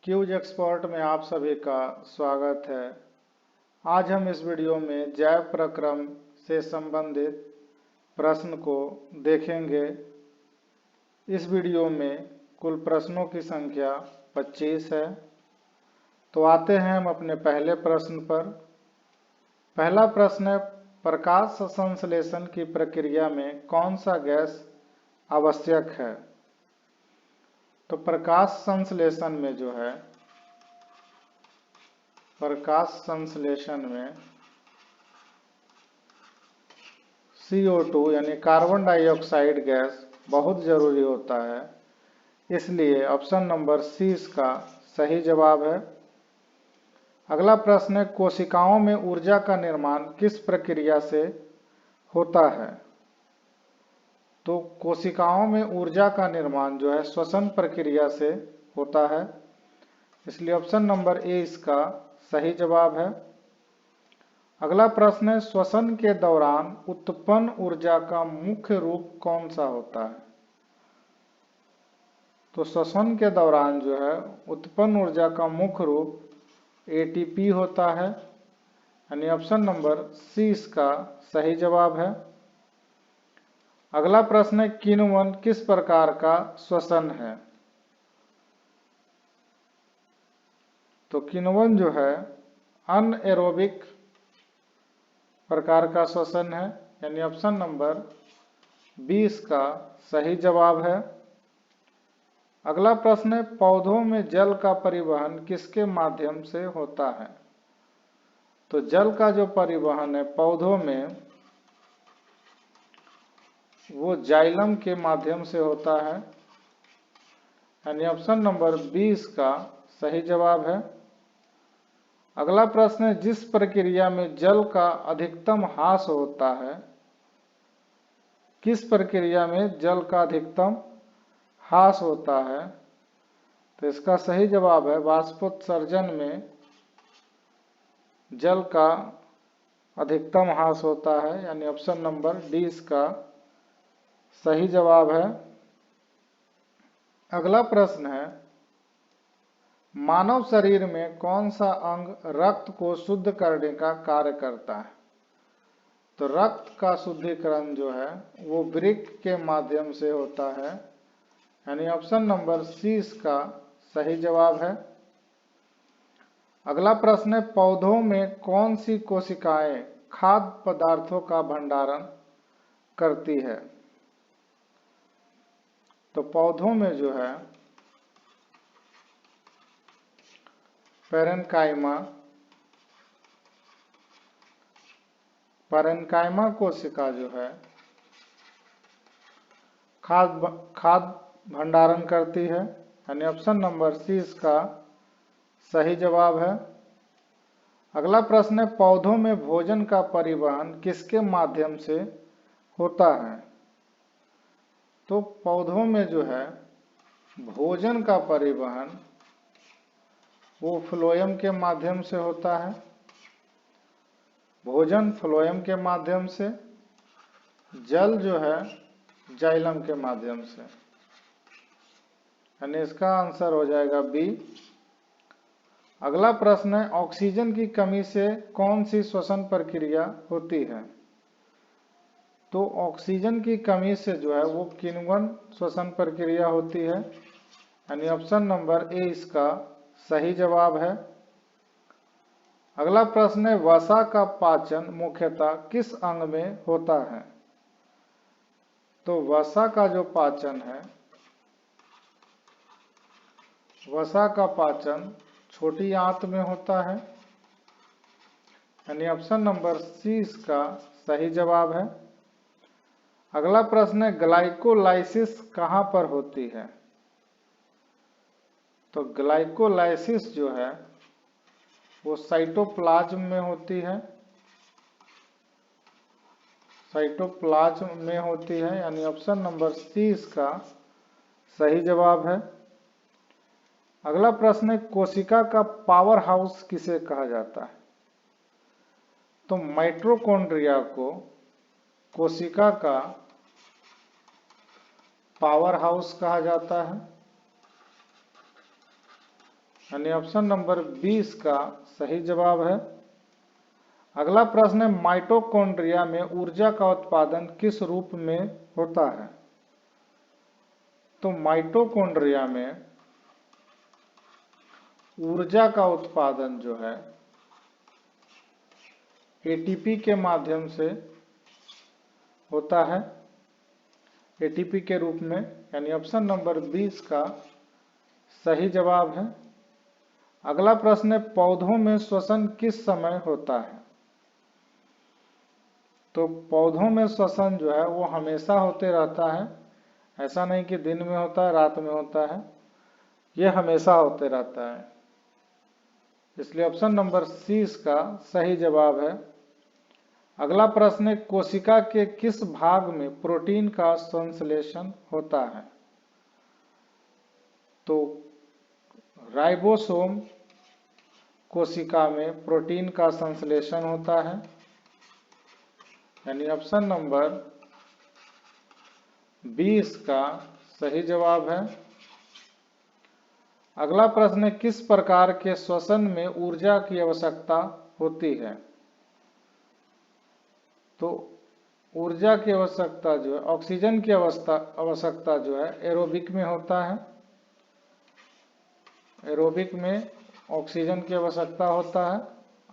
Cues expert में आप सभी का स्वागत है। आज हम इस वीडियो में जैव प्रक्रम से संबंधित प्रश्न को देखेंगे। इस वीडियो में कुल प्रश्नों की संख्या 25 है। तो आते हैं हम अपने पहले प्रश्न पर। पहला प्रश्न है, प्रकाश संश्लेषण की प्रक्रिया में कौन सा गैस आवश्यक है? तो प्रकाश संश्लेषण में जो है, प्रकाश संश्लेषण में CO2 यानी कार्बन डाइऑक्साइड गैस बहुत जरूरी होता है, इसलिए ऑप्शन नंबर सी इसका सही जवाब है। अगला प्रश्न है, कोशिकाओं में ऊर्जा का निर्माण किस प्रक्रिया से होता है? तो कोशिकाओं में ऊर्जा का निर्माण जो है श्वसन प्रक्रिया से होता है, इसलिए ऑप्शन नंबर ए इसका सही जवाब है। अगला प्रश्न है, श्वसन के दौरान उत्पन्न ऊर्जा का मुख्य रूप कौन सा होता है? तो श्वसन के दौरान जो है उत्पन्न ऊर्जा का मुख्य रूप ATP होता है, यानी ऑप्शन नंबर सी इसका सही जवाब है। अगला प्रश्न है, किण्वन किस प्रकार का श्वसन है? तो किण्वन जो है अनएरोबिक प्रकार का श्वसन है, यानी ऑप्शन नंबर 20 का सही जवाब है। अगला प्रश्न है, पौधों में जल का परिवहन किसके माध्यम से होता है? तो जल का जो परिवहन है पौधों में वो जाइलम के माध्यम से होता है, यानी ऑप्शन नंबर 20 का सही जवाब है। अगला प्रश्न है, जिस प्रक्रिया में जल का अधिकतम ह्रास होता है, किस प्रक्रिया में जल का अधिकतम ह्रास होता है? तो इसका सही जवाब है वाष्पोत्सर्जन में जल का अधिकतम ह्रास होता है, यानी ऑप्शन नंबर डी इसका सही जवाब है। अगला प्रश्न है, मानव शरीर में कौन सा अंग रक्त को शुद्ध करने का कार्य करता है? तो रक्त का शुद्धिकरण जो है वो वृक्क के माध्यम से होता है, यानी ऑप्शन नंबर सी इसका सही जवाब है। अगला प्रश्न है, पौधों में कौन सी कोशिकाएं खाद्य पदार्थों का भंडारण करती है? तो पौधों में जो है पैरेन्काइमा कोशिका जो है खाद्य भंडारण करती है, यानी ऑप्शन नंबर सी इसका सही जवाब है। अगला प्रश्न है, पौधों में भोजन का परिवहन किसके माध्यम से होता है? तो पौधों में जो है भोजन का परिवहन वो फ्लोएम के माध्यम से होता है, भोजन फ्लोएम के माध्यम से, जल जो है जाइलम के माध्यम से, यानी इसका आंसर हो जाएगा बी। अगला प्रश्न है, ऑक्सीजन की कमी से कौन सी श्वसन प्रक्रिया होती है? तो ऑक्सीजन की कमी से जो है वो किण्वन श्वसन प्रक्रिया होती है, यानी ऑप्शन नंबर ए इसका सही जवाब है। अगला प्रश्न है, वसा का पाचन मुख्यतः किस अंग में होता है? तो वसा का जो पाचन है, वसा का पाचन छोटी आंत में होता है, यानी ऑप्शन नंबर सी इसका सही जवाब है। अगला प्रश्न है, ग्लाइकोलाइसिस कहां पर होती है? तो ग्लाइकोलाइसिस जो है वो साइटोप्लाज्म में होती है, साइटोप्लाज्म में होती है, यानी ऑप्शन नंबर सी इसका सही जवाब है। अगला प्रश्न है, कोशिका का पावर हाउस किसे कहा जाता है? तो माइटोकॉन्ड्रिया को कोशिका का पावर हाउस कहा जाता है, यानी ऑप्शन नंबर 20 का सही जवाब है। अगला प्रश्न है, माइटोकॉन्ड्रिया में ऊर्जा का उत्पादन किस रूप में होता है? तो माइटोकॉन्ड्रिया में ऊर्जा का उत्पादन जो है एटीपी के माध्यम से होता है, एटीपी के रूप में, यानी ऑप्शन नंबर 20 का सही जवाब है। अगला प्रश्न है, पौधों में श्वसन किस समय होता है? तो पौधों में श्वसन जो है वो हमेशा होते रहता है, ऐसा नहीं कि दिन में होता है रात में होता है, ये हमेशा होते रहता है, इसलिए ऑप्शन नंबर सी इसका सही जवाब है। अगला प्रश्न है, कोशिका के किस भाग में प्रोटीन का संश्लेषण होता है? तो राइबोसोम कोशिका में प्रोटीन का संश्लेषण होता है, यानी ऑप्शन नंबर 20 का सही जवाब है। अगला प्रश्न है, किस प्रकार के श्वसन में ऊर्जा की आवश्यकता होती है? तो ऊर्जा की आवश्यकता जो है, ऑक्सीजन की आवश्यकता जो है एरोबिक में होता है, एरोबिक में ऑक्सीजन की आवश्यकता होता है,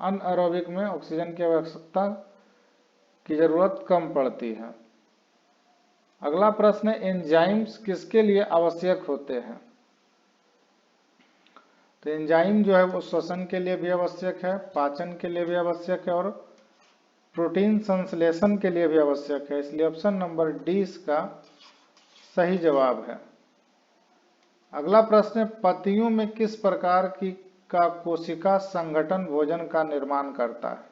अनएरोबिक में ऑक्सीजन की आवश्यकता की जरूरत कम पड़ती है। अगला प्रश्न है, एंजाइम्स किसके लिए आवश्यक होते हैं? तो एंजाइम जो है वो श्वसन के लिए भी आवश्यक है, पाचन के लिए भी आवश्यक है और प्रोटीन संश्लेषण के लिए भी आवश्यक है, इसलिए ऑप्शन नंबर डी इसका सही जवाब है। अगला प्रश्न है, पत्तियों में किस प्रकार की का कोशिका संगठन भोजन का निर्माण करता है?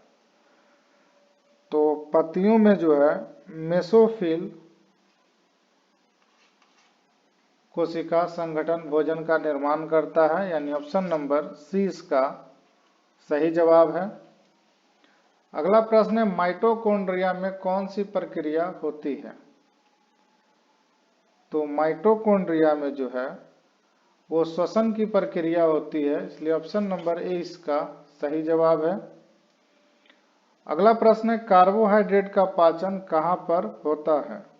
तो पत्तियों में जो है मेसोफिल कोशिका संगठन भोजन का निर्माण करता है, यानी ऑप्शन नंबर सी इसका सही जवाब है। अगला प्रश्न है, माइटोकॉन्ड्रिया में कौन सी प्रक्रिया होती है? तो माइटोकॉन्ड्रिया में जो है वो श्वसन की प्रक्रिया होती है, इसलिए ऑप्शन नंबर ए इसका सही जवाब है। अगला प्रश्न है, कार्बोहाइड्रेट का पाचन कहां पर होता है?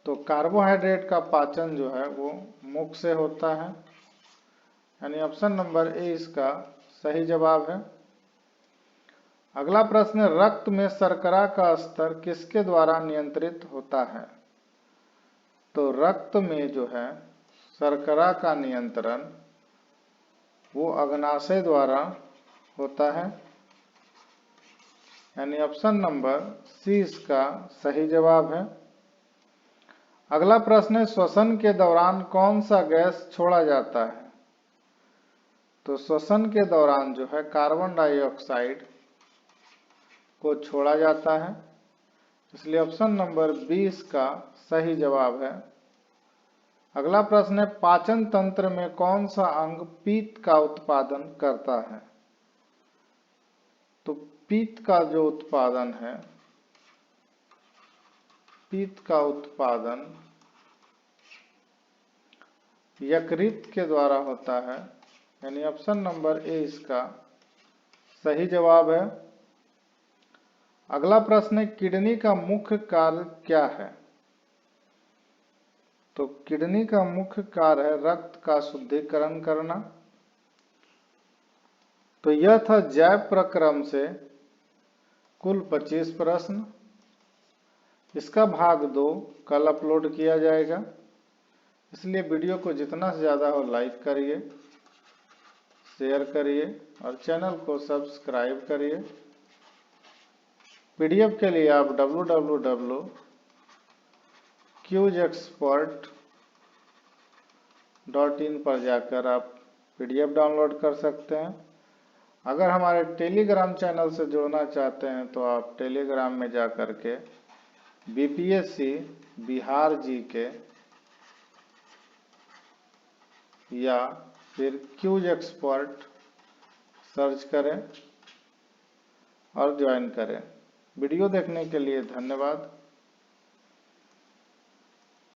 तो कार्बोहाइड्रेट का पाचन जो है वो मुख से होता है, यानी ऑप्शन नंबर ए इसका सही जवाब है। अगला प्रश्न है, रक्त में शर्करा का स्तर किसके द्वारा नियंत्रित होता है? तो रक्त में जो है शर्करा का नियंत्रण वो अग्नाशय द्वारा होता है, यानी ऑप्शन नंबर सी इसका सही जवाब है। अगला प्रश्न है, श्वसन के दौरान कौन सा गैस छोड़ा जाता है? तो श्वसन के दौरान जो है कार्बन डाइऑक्साइड को छोड़ा जाता है, इसलिए ऑप्शन नंबर 20 का सही जवाब है। अगला प्रश्न है, पाचन तंत्र में कौन सा अंग पित्त का उत्पादन करता है? तो पित्त का जो उत्पादन है, पित्त का उत्पादन यकृत के द्वारा होता है, यानी ऑप्शन नंबर ए इसका सही जवाब है। अगला प्रश्न है, किडनी का मुख्य कार्य क्या है? तो किडनी का मुख्य कार्य है रक्त का शुद्धिकरण करना। तो यह था जैव प्रक्रम से कुल 25 प्रश्न। इसका भाग 2 कल अपलोड किया जाएगा, इसलिए वीडियो को जितना से ज़्यादा हो लाइक करिए, शेयर करिए और चैनल को सब्सक्राइब करिए। पीडीएफ के लिए आप www.quizexpert.in पर जाकर आप पीडीएफ डाउनलोड कर सकते हैं। अगर हमारे टेलीग्राम चैनल से जुड़ना चाहते हैं तो आप टेलीग्राम में जा कर के बीपीएससी बिहार जीके या फिर क्यूज एक्सपर्ट सर्च करें और ज्वाइन करें। वीडियो देखने के लिए धन्यवाद।